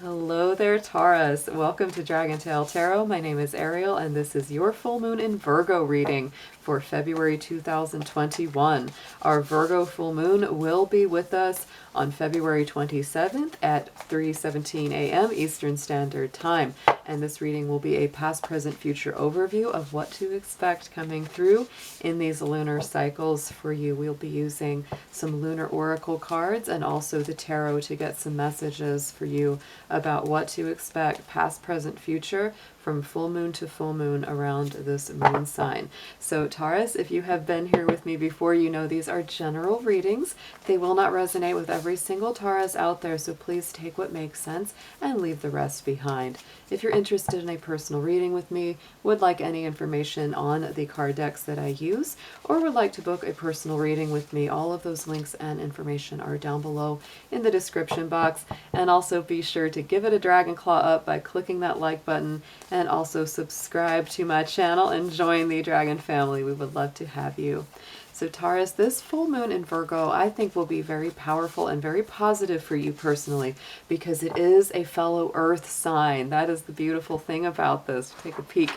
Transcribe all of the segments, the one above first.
Hello there, Taurus. Welcome to Dragon Tale Tarot. My name is Ariel, and this is your full moon in Virgo reading for February 2021. Our Virgo full moon will be with us on February 27th at 3:17 a.m. Eastern Standard Time. And this reading will be a past, present, future overview of what to expect coming through in these lunar cycles for you. We'll be using some lunar oracle cards and also the tarot to get some messages for you about what to expect past, present, future from full moon to full moon around this moon sign. So Taurus, if you have been here with me before, you know these are general readings. They will not resonate with every single Taurus out there, so please take what makes sense and leave the rest behind. If you're interested in a personal reading with me, would like any information on the card decks that I use, or would like to book a personal reading with me, all of those links and information are down below in the description box. And also be sure to give it a dragon claw up by clicking that like button, and also subscribe to my channel and join the Dragon family. We would love to have you. So Taurus, this full moon in Virgo I think will be very powerful and very positive for you personally, because it is a fellow earth sign. That is the beautiful thing about this. Take a peek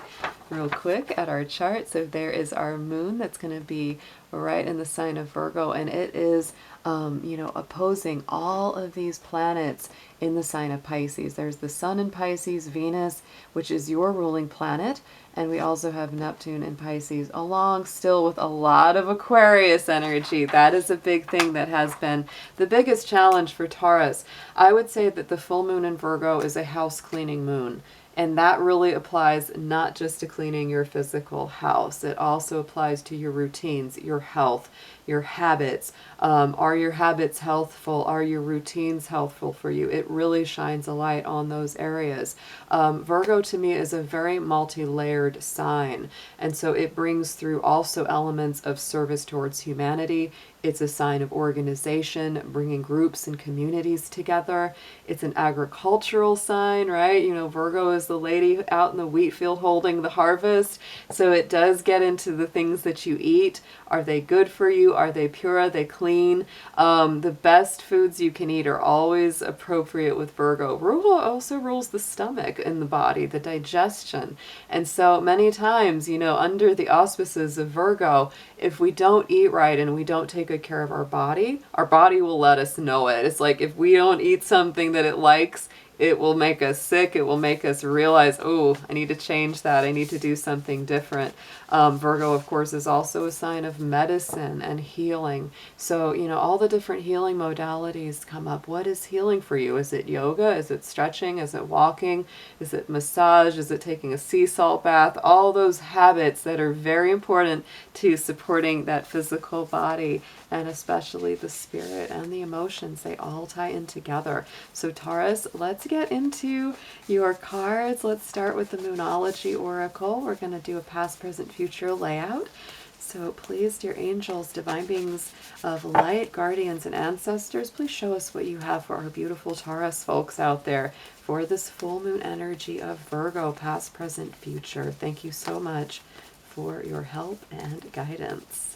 real quick at our chart. So there is our moon that's going to be right in the sign of Virgo, and it is opposing all of these planets in the sign of Pisces. There's the sun in Pisces, Venus, which is your ruling planet, and we also have Neptune in Pisces, along still with a lot of Aquarius energy. That is a big thing that has been the biggest challenge for Taurus. I would say that the full moon in Virgo is a house cleaning moon. And that really applies not just to cleaning your physical house. It also applies to your routines, your health, your habits. Are your habits healthful? Are your routines healthful for you? It really shines a light on those areas. Virgo to me is a very multi-layered sign. And so it brings through also elements of service towards humanity. It's a sign of organization, bringing groups and communities together. It's an agricultural sign, right? You know, Virgo is the lady out in the wheat field holding the harvest. So it does get into the things that you eat. Are they good for you? Are they pure? Are they clean? The best foods you can eat are always appropriate with Virgo. Virgo also rules the stomach in the body, the digestion. And so many times, you know, under the auspices of Virgo, if we don't eat right and we don't take good care of our body will let us know it. It's like if we don't eat something that it likes, it will make us sick. It will make us realize, oh, I need to change that. I need to do something different. Virgo, of course, is also a sign of medicine and healing. So, you know, all the different healing modalities come up. What is healing for you? Is it yoga? Is it stretching? Is it walking? Is it massage? Is it taking a sea salt bath? All those habits that are very important to supporting that physical body, and especially the spirit and the emotions, they all tie in together. So Taurus, let's get into your cards. Let's start with the Moonology Oracle. We're going to do a past, present, future layout. So please, dear angels, divine beings of light, guardians, and ancestors, please show us what you have for our beautiful Taurus folks out there for this full moon energy of Virgo, past, present, future. Thank you so much for your help and guidance.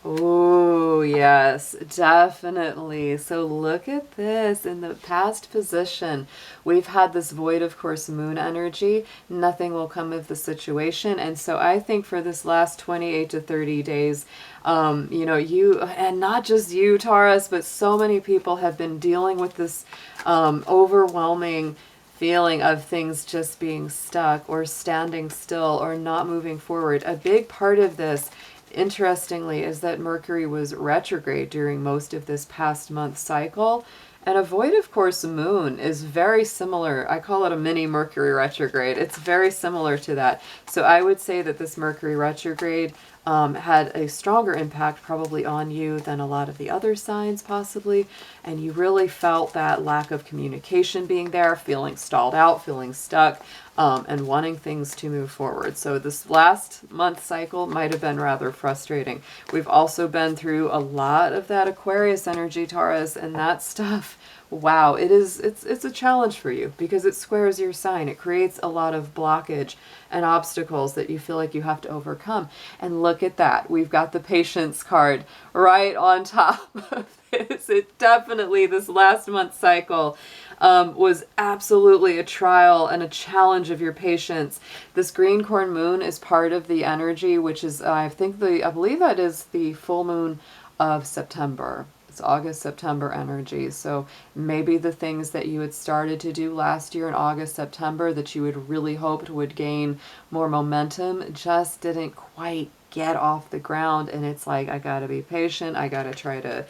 Oh, yes, definitely. So look at this in the past position. We've had this void, of course, moon energy. Nothing will come of the situation. And so I think for this last 28 to 30 days, you, and not just you, Taurus, but so many people have been dealing with this overwhelming feeling of things just being stuck or standing still or not moving forward. A big part of this, interestingly, is that Mercury was retrograde during most of this past month cycle. And a void, of course, moon is very similar. I call it a mini Mercury retrograde. It's very similar to that. So I would say that this Mercury retrograde had a stronger impact probably on you than a lot of the other signs possibly. And you really felt that lack of communication being there, feeling stalled out, feeling stuck, and wanting things to move forward. So this last month cycle might have been rather frustrating. We've also been through a lot of that Aquarius energy, Taurus, and that stuff wow, it's a challenge for you because it squares your sign. It creates a lot of blockage and obstacles that you feel like you have to overcome. And look at that. We've got the patience card right on top of this. It definitely, this last month cycle was absolutely a trial and a challenge of your patience. This green corn moon is part of the energy, which is, I believe that is the full moon of September. It's August, September energy. So maybe the things that you had started to do last year in August, September that you had really hoped would gain more momentum just didn't quite get off the ground. And it's like, I got to be patient. I got to try to,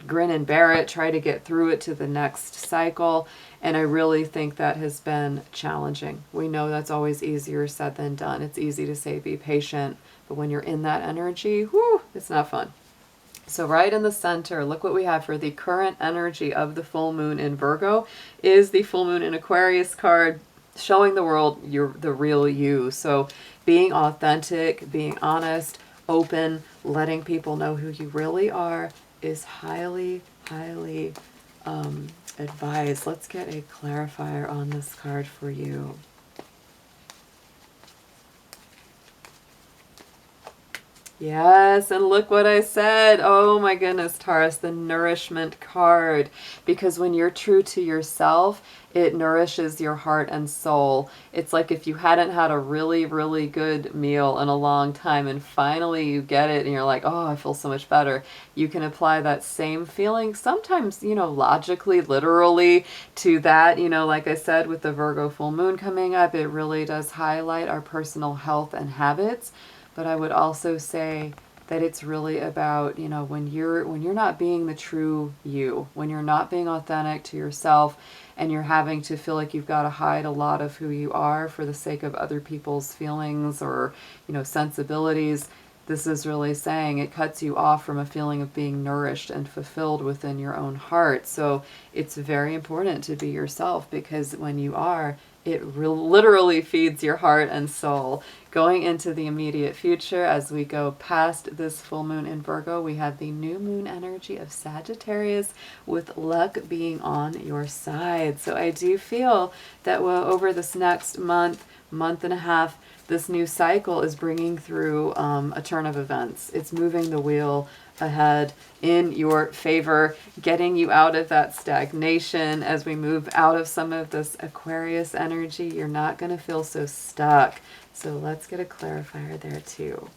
grin and bear it, try to get through it to the next cycle. And I really think that has been challenging. We know that's always easier said than done. It's easy to say be patient, but when you're in that energy, whoo, it's not fun. So right in the center, look what we have for the current energy of the full moon in Virgo is the full moon in Aquarius card, showing the world you're the real you. So being authentic, being honest, open, letting people know who you really are is highly, highly advised. Let's get a clarifier on this card for you. Yes, and look what I said. Oh my goodness, Taurus, the nourishment card. Because when you're true to yourself, it nourishes your heart and soul. It's like if you hadn't had a really, really good meal in a long time and finally you get it and you're like, oh, I feel so much better. You can apply that same feeling sometimes, logically, literally to that. Like I said, with the Virgo full moon coming up, it really does highlight our personal health and habits. But I would also say that it's really about, when you're not being the true you, when you're not being authentic to yourself and you're having to feel like you've got to hide a lot of who you are for the sake of other people's feelings or, sensibilities. This is really saying it cuts you off from a feeling of being nourished and fulfilled within your own heart. So it's very important to be yourself, because when you are, it literally feeds your heart and soul. Going into the immediate future, as we go past this full moon in Virgo, we have the new moon energy of Sagittarius, with luck being on your side. So I do feel that over this next month and a half, this new cycle is bringing through a turn of events. It's moving the wheel ahead in your favor, getting you out of that stagnation. As we move out of some of this Aquarius energy, you're not going to feel so stuck. So let's get a clarifier there too.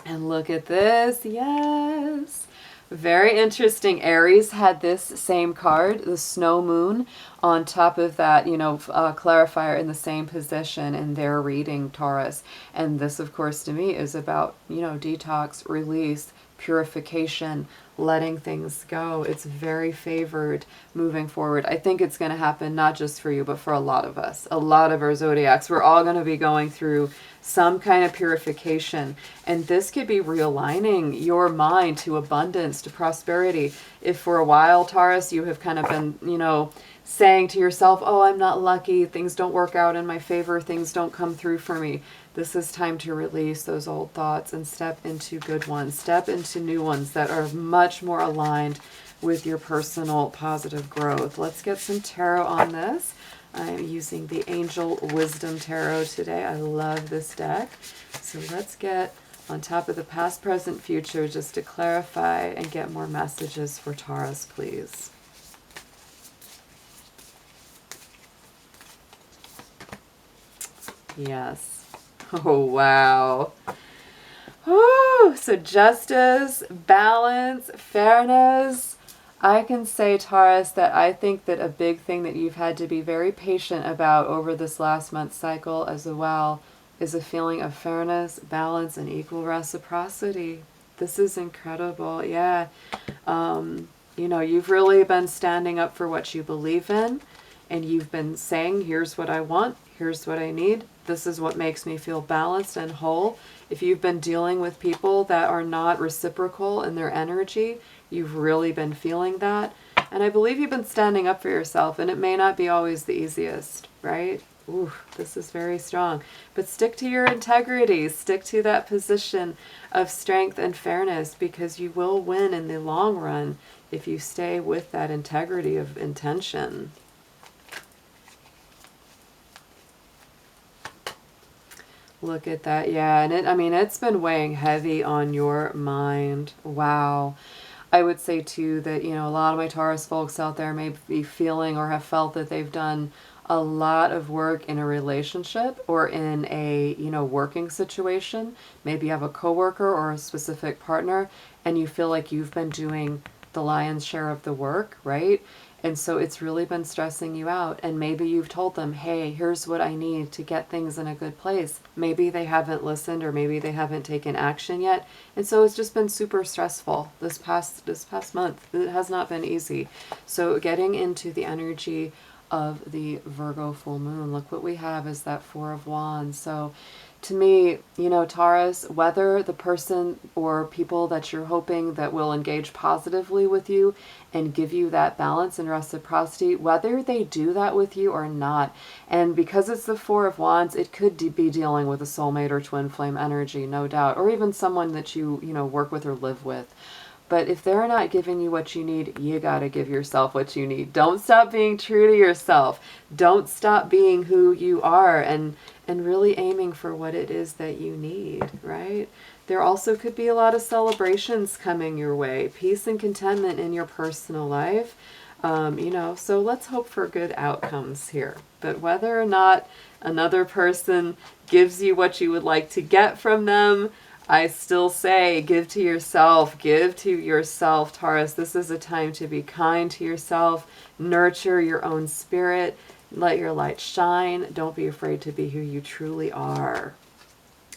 And look at this. Yes. Very interesting. Aries had this same card, the snow moon, on top of that, clarifier in the same position in their reading, Taurus. And this, of course, to me is about, detox, release, purification, letting things go. It's very favored moving forward. I think it's going to happen not just for you, but for a lot of us, a lot of our zodiacs. We're all going to be going through some kind of purification. And this could be realigning your mind to abundance, to prosperity. If for a while, Taurus, you have kind of been, saying to yourself, oh, I'm not lucky, things don't work out in my favor, things don't come through for me. This is time to release those old thoughts and step into good ones. Step into new ones that are much more aligned with your personal positive growth. Let's get some tarot on this. I'm using the Angel Wisdom Tarot today. I love this deck. So let's get on top of the past, present, future, just to clarify and get more messages for Taurus, please. Yes. Oh, wow. Oh, so justice, balance, fairness. I can say, Taurus, that I think that a big thing that you've had to be very patient about over this last month cycle as well is a feeling of fairness, balance, and equal reciprocity. This is incredible. Yeah. You've really been standing up for what you believe in, and you've been saying, here's what I want, here's what I need. This is what makes me feel balanced and whole. If you've been dealing with people that are not reciprocal in their energy, you've really been feeling that. And I believe you've been standing up for yourself, and it may not be always the easiest, right? Ooh, this is very strong. But stick to your integrity. Stick to that position of strength and fairness, because you will win in the long run if you stay with that integrity of intention. Look at that. Yeah, and I mean, it's been weighing heavy on your mind. Wow. I would say too that, a lot of my Taurus folks out there may be feeling or have felt that they've done a lot of work in a relationship or in a, working situation. Maybe you have a coworker or a specific partner and you feel like you've been doing the lion's share of the work, right? And so it's really been stressing you out. And maybe you've told them, hey, here's what I need to get things in a good place. Maybe they haven't listened, or maybe they haven't taken action yet. And so it's just been super stressful this past month. It has not been easy. So getting into the energy of the Virgo full moon, look what we have is that Four of Wands. So to me, Taurus, whether the person or people that you're hoping that will engage positively with you and give you that balance and reciprocity, whether they do that with you or not. And because it's the Four of Wands, it could be dealing with a soulmate or twin flame energy, no doubt, or even someone that you work with or live with. But if they're not giving you what you need, you got to give yourself what you need. Don't stop being true to yourself. Don't stop being who you are and really aiming for what it is that you need, right? There also could be a lot of celebrations coming your way. Peace and contentment in your personal life. So let's hope for good outcomes here. But whether or not another person gives you what you would like to get from them, I still say give to yourself. Give to yourself, Taurus. This is a time to be kind to yourself. Nurture your own spirit. Let your light shine. Don't be afraid to be who you truly are.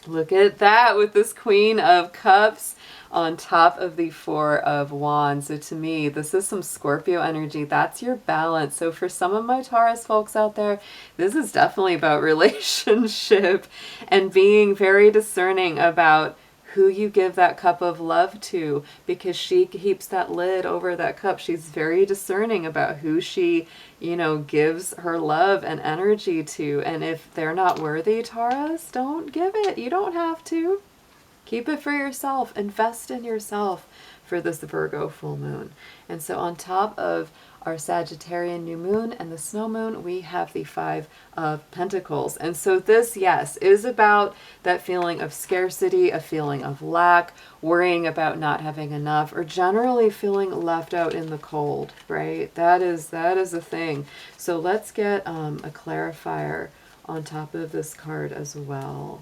Look at that with this Queen of Cups on top of the Four of Wands. So to me, this is some Scorpio energy. That's your balance. So for some of my Taurus folks out there, this is definitely about relationship and being very discerning about who you give that cup of love to, because she keeps that lid over that cup. She's very discerning about who she, gives her love and energy to. And if they're not worthy, Taurus, don't give it. You don't have to. Keep it for yourself. Invest in yourself for this Virgo full moon. And so on top of our Sagittarian new moon and the snow moon, we have the Five of Pentacles. And so this, yes, is about that feeling of scarcity, a feeling of lack, worrying about not having enough, or generally feeling left out in the cold, right? That is a thing. So let's get a clarifier on top of this card as well.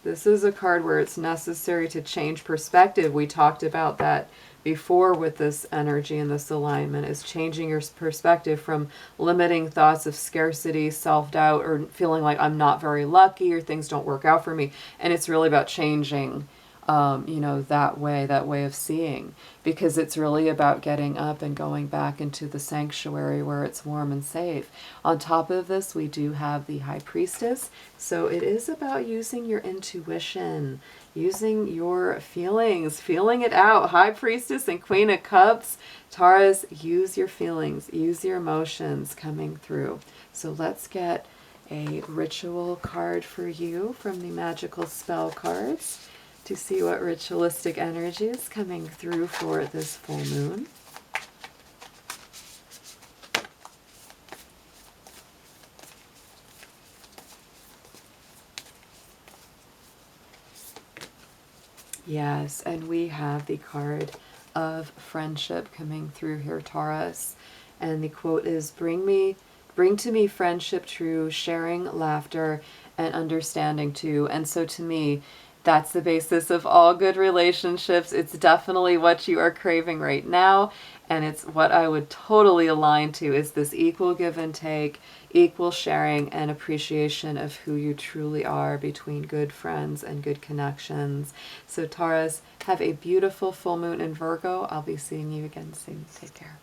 This is a card where it's necessary to change perspective. We talked about that before with this energy and this alignment, is changing your perspective from limiting thoughts of scarcity, self-doubt, or feeling like I'm not very lucky or things don't work out for me. And it's really about changing, that way of seeing, because it's really about getting up and going back into the sanctuary where it's warm and safe. On top of this, we do have the High Priestess. So it is about using your intuition, using your feelings, feeling it out. High Priestess and Queen of Cups. Taurus, use your feelings, use your emotions coming through. So let's get a ritual card for you from the Magical Spell cards to see what ritualistic energy is coming through for this full moon. Yes, and we have the card of friendship coming through here, Taurus. And the quote is, bring to me friendship true, sharing laughter and understanding too. And so to me, that's the basis of all good relationships. It's definitely what you are craving right now. And it's what I would totally align to, is this equal give and take, equal sharing and appreciation of who you truly are between good friends and good connections. So Taurus, have a beautiful full moon in Virgo. I'll be seeing you again soon. Take care.